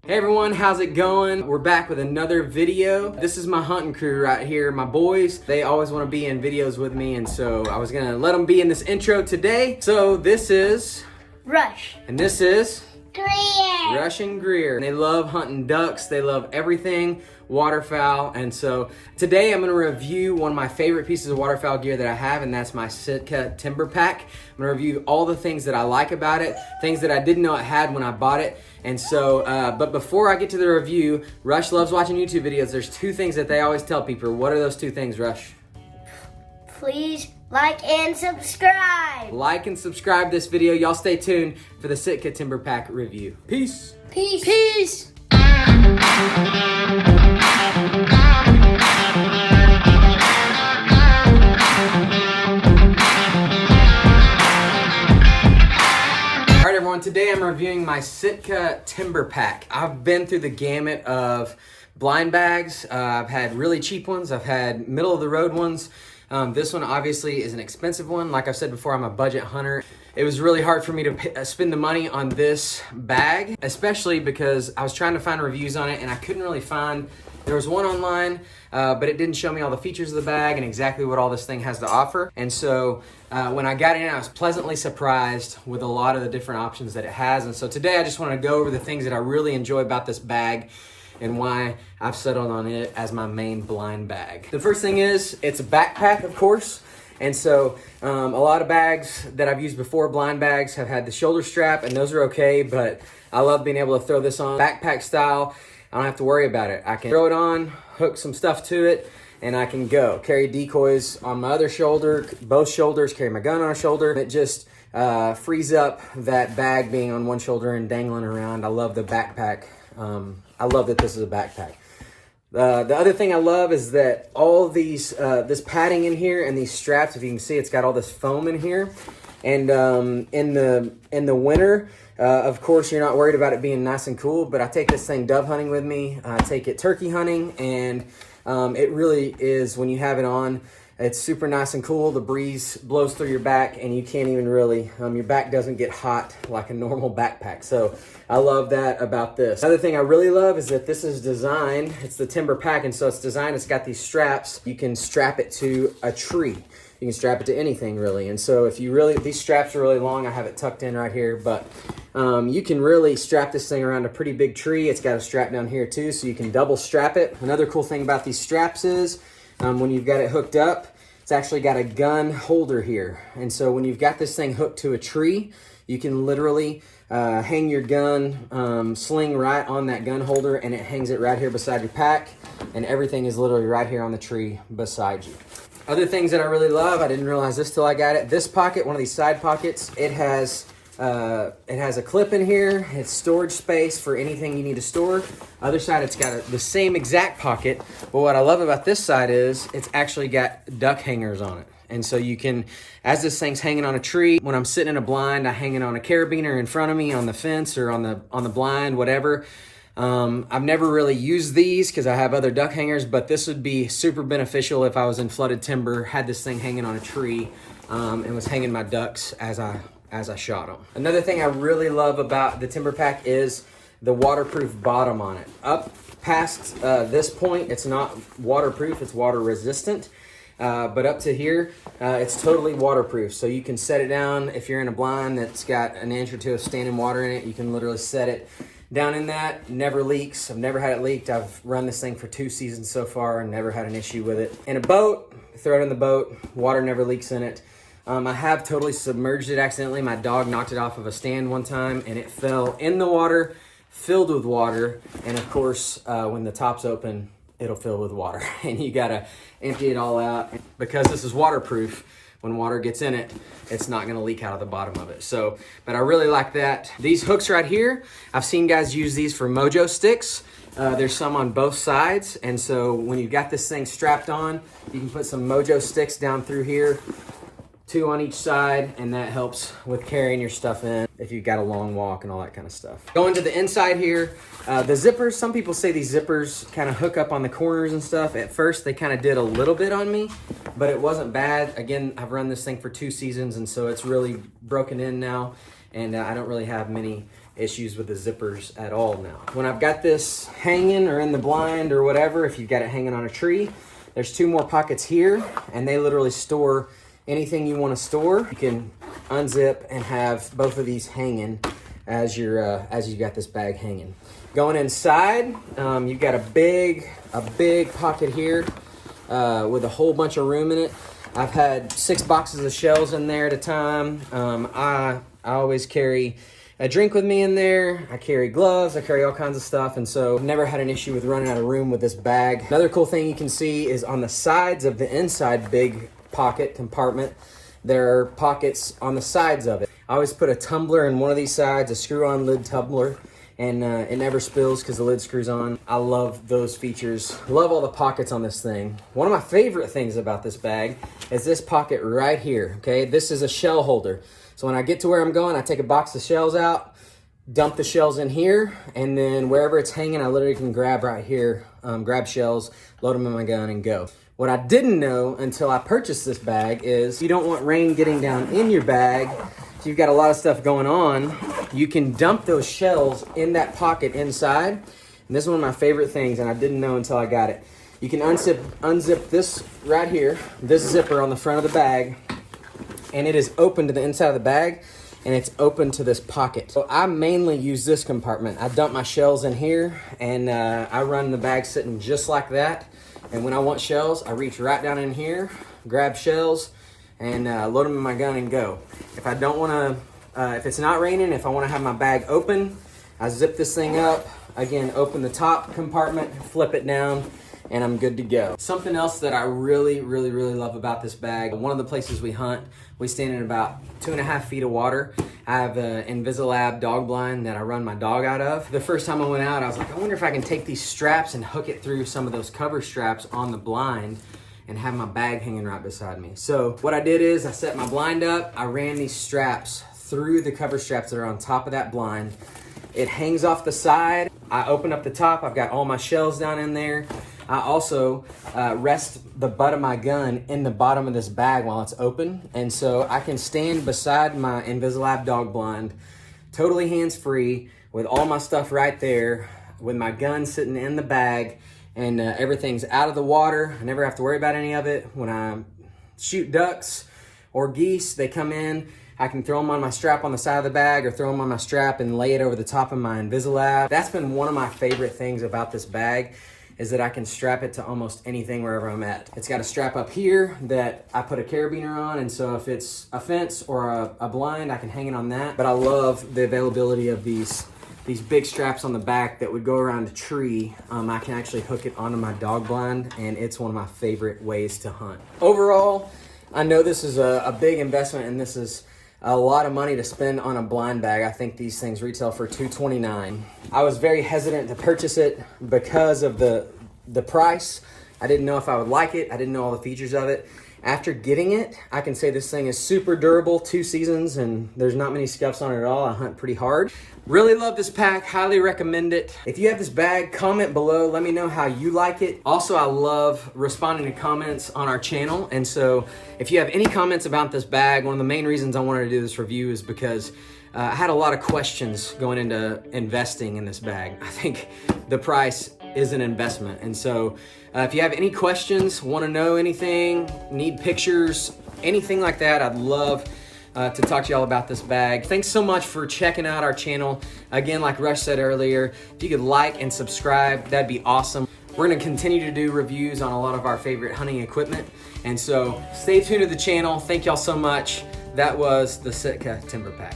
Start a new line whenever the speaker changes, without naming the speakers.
Hey everyone, how's it going? We're back with another video. This is my hunting crew right here, my boys. They always want to be in videos with me, and so I was gonna let them be in this intro today. So this is
Rush.
And this is
Greer.
Rush and Greer. They love hunting ducks. They love everything waterfowl. And so today I'm going to review one of my favorite pieces of waterfowl gear that I have, and that's my Sitka Timber Pack. I'm going to review all the things that I like about it, things that I didn't know I had when I bought it. And so, but before I get to the review, Rush loves watching YouTube videos. There's two things that they always tell people. What are those two things, Rush?
Please like and subscribe.
Like and subscribe this video. Y'all stay tuned for the Sitka Timber Pack review. Peace.
Peace. Peace.
Alright everyone, today I'm reviewing my Sitka Timber Pack. I've been through the gamut of blind bags. I've had really cheap ones. I've had middle of the road ones. This one obviously is an expensive one. Like I've said before, I'm a budget hunter. It was really hard for me to spend the money on this bag, especially because I was trying to find reviews on it and I couldn't really find. There was one online, but it didn't show me all the features of the bag and exactly what all this thing has to offer. And so when I got in, I was pleasantly surprised with a lot of the different options that it has. And so today I just want to go over the things that I really enjoy about this bag and why I've settled on it as my main blind bag. The first thing is, it's a backpack, of course. And so a lot of bags that I've used before, blind bags, have had the shoulder strap, and those are okay, but I love being able to throw this on backpack style. I don't have to worry about it. I can throw it on, hook some stuff to it, and I can go. Carry decoys on my other shoulder, both shoulders, carry my gun on a shoulder. It just frees up that bag being on one shoulder and dangling around. I love the backpack. I love that this is a backpack. The other thing I love is that all these, this padding in here and these straps, if you can see, it's got all this foam in here. And in the winter, of course, you're not worried about it being nice and cool, but I take this thing dove hunting with me. I take it turkey hunting, and it really is, when you have it on, it's super nice and cool. The breeze blows through your back and you can't even really, your back doesn't get hot like a normal backpack. So I love that about this. Another thing I really love is that this is designed, it's the Timber Pack, and so it's designed, it's got these straps. You can strap it to a tree. You can strap it to anything really. And so if you really, these straps are really long. I have it tucked in right here, but you can really strap this thing around a pretty big tree. It's got a strap down here too, so you can double strap it. Another cool thing about these straps is when you've got it hooked up, it's actually got a gun holder here. And so when you've got this thing hooked to a tree, you can literally hang your gun sling right on that gun holder, and it hangs it right here beside your pack, and everything is literally right here on the tree beside you. Other things that I really love, I didn't realize this till I got it. This pocket, one of these side pockets, it has a clip in here. It's storage space for anything you need to store. Other side, it's got the same exact pocket, but what I love about this side is it's actually got duck hangers on it. And so you can, as this thing's hanging on a tree, when I'm sitting in a blind, I hang it on a carabiner in front of me, on the fence or on the blind, whatever. I've never really used these because I have other duck hangers, but this would be super beneficial if I was in flooded timber, had this thing hanging on a tree, and was hanging my ducks as I shot them. Another thing I really love about the Timber Pack is the waterproof bottom on it. Up past this point, it's not waterproof, it's water resistant. But up to here, it's totally waterproof. So you can set it down if you're in a blind that's got an inch or two of standing water in it. You can literally set it down in that. Never leaks. I've never had it leaked. I've run this thing for 2 seasons so far and never had an issue with it. In a boat, throw it in the boat. Water never leaks in it. I have totally submerged it accidentally. My dog knocked it off of a stand one time and it fell in the water, filled with water. And of course, when the top's open, it'll fill with water and you gotta empty it all out. Because this is waterproof, when water gets in it, it's not gonna leak out of the bottom of it. So, but I really like that. These hooks right here, I've seen guys use these for mojo sticks. There's some on both sides. And so when you've got this thing strapped on, you can put some mojo sticks down through here, 2 on each side, and that helps with carrying your stuff in if you've got a long walk and all that kind of stuff. Going to the inside here, the zippers, some people say these zippers kind of hook up on the corners and stuff. At first, they kind of did a little bit on me, but it wasn't bad. Again, I've run this thing for 2 seasons, and so it's really broken in now, and I don't really have many issues with the zippers at all now. When I've got this hanging or in the blind or whatever, if you've got it hanging on a tree, there's 2 more pockets here, and they literally store anything you want to store. You can unzip and have both of these hanging as you got this bag hanging. Going inside, you've got a big pocket here with a whole bunch of room in it. I've had 6 boxes of shells in there at a time. I always carry a drink with me in there. I carry gloves, I carry all kinds of stuff, and so I've never had an issue with running out of room with this bag. Another cool thing you can see is on the sides of the inside big pocket compartment, there are pockets on the sides of it. I always put a tumbler in one of these sides, a screw-on lid tumbler, and it never spills because the lid screws on. I love those features. Love all the pockets on this thing. One of my favorite things about this bag is this pocket right here, okay? This is a shell holder. So when I get to where I'm going, I take a box of shells out, dump the shells in here, and then wherever it's hanging, I literally can grab right here, grab shells, load them in my gun, and go. What I didn't know until I purchased this bag is you don't want rain getting down in your bag. If you've got a lot of stuff going on, you can dump those shells in that pocket inside. And this is one of my favorite things, and I didn't know until I got it. You can unzip this right here, this zipper on the front of the bag, and it is open to the inside of the bag, and it's open to this pocket. So I mainly use this compartment. I dump my shells in here, and I run the bag sitting just like that. And when I want shells, I reach right down in here, grab shells, and load them in my gun and go. If I don't want to, if it's not raining, if I want to have my bag open, I zip this thing up, again, open the top compartment, flip it down, and I'm good to go. Something else that I really love about this bag, one of the places we hunt, we stand in about 2.5 feet of water. I have an Invisilab dog blind that I run my dog out of. The first time I went out, I was like, I wonder if I can take these straps and hook it through some of those cover straps on the blind and have my bag hanging right beside me. So what I did is I set my blind up, I ran these straps through the cover straps that are on top of that blind. It hangs off the side. I open up the top, I've got all my shells down in there. I also rest the butt of my gun in the bottom of this bag while it's open. And so I can stand beside my Invisilab dog blind, totally hands-free, with all my stuff right there, with my gun sitting in the bag, and everything's out of the water. I never have to worry about any of it. When I shoot ducks or geese, they come in, I can throw them on my strap on the side of the bag or throw them on my strap and lay it over the top of my Invisilab. That's been one of my favorite things about this bag, is that I can strap it to almost anything wherever I'm at. It's got a strap up here that I put a carabiner on, and so if it's a fence or a blind, I can hang it on that. But I love the availability of these big straps on the back that would go around a tree. I can actually hook it onto my dog blind, and it's one of my favorite ways to hunt. Overall, I know this is a big investment, and this is a lot of money to spend on a blind bag. I think these things retail for $229. I was very hesitant to purchase it because of the price. I didn't know if I would like it. I didn't know all the features of it. After getting it, I can say this thing is super durable, 2 seasons, and there's not many scuffs on it at all. I hunt pretty hard. Really love this pack, highly recommend it. If you have this bag, comment below, let me know how you like it. Also, I love responding to comments on our channel, and so if you have any comments about this bag, one of the main reasons I wanted to do this review is because I had a lot of questions going into investing in this bag. I think the price is an investment, and so if you have any questions, want to know anything, need pictures, anything like that, I'd love to talk to y'all about this bag. Thanks so much for checking out our channel. Again, like Rush said earlier, if you could like and subscribe, that'd be awesome. We're going to continue to do reviews on a lot of our favorite hunting equipment, and so stay tuned to the channel. Thank y'all so much. That was the Sitka Timber Pack.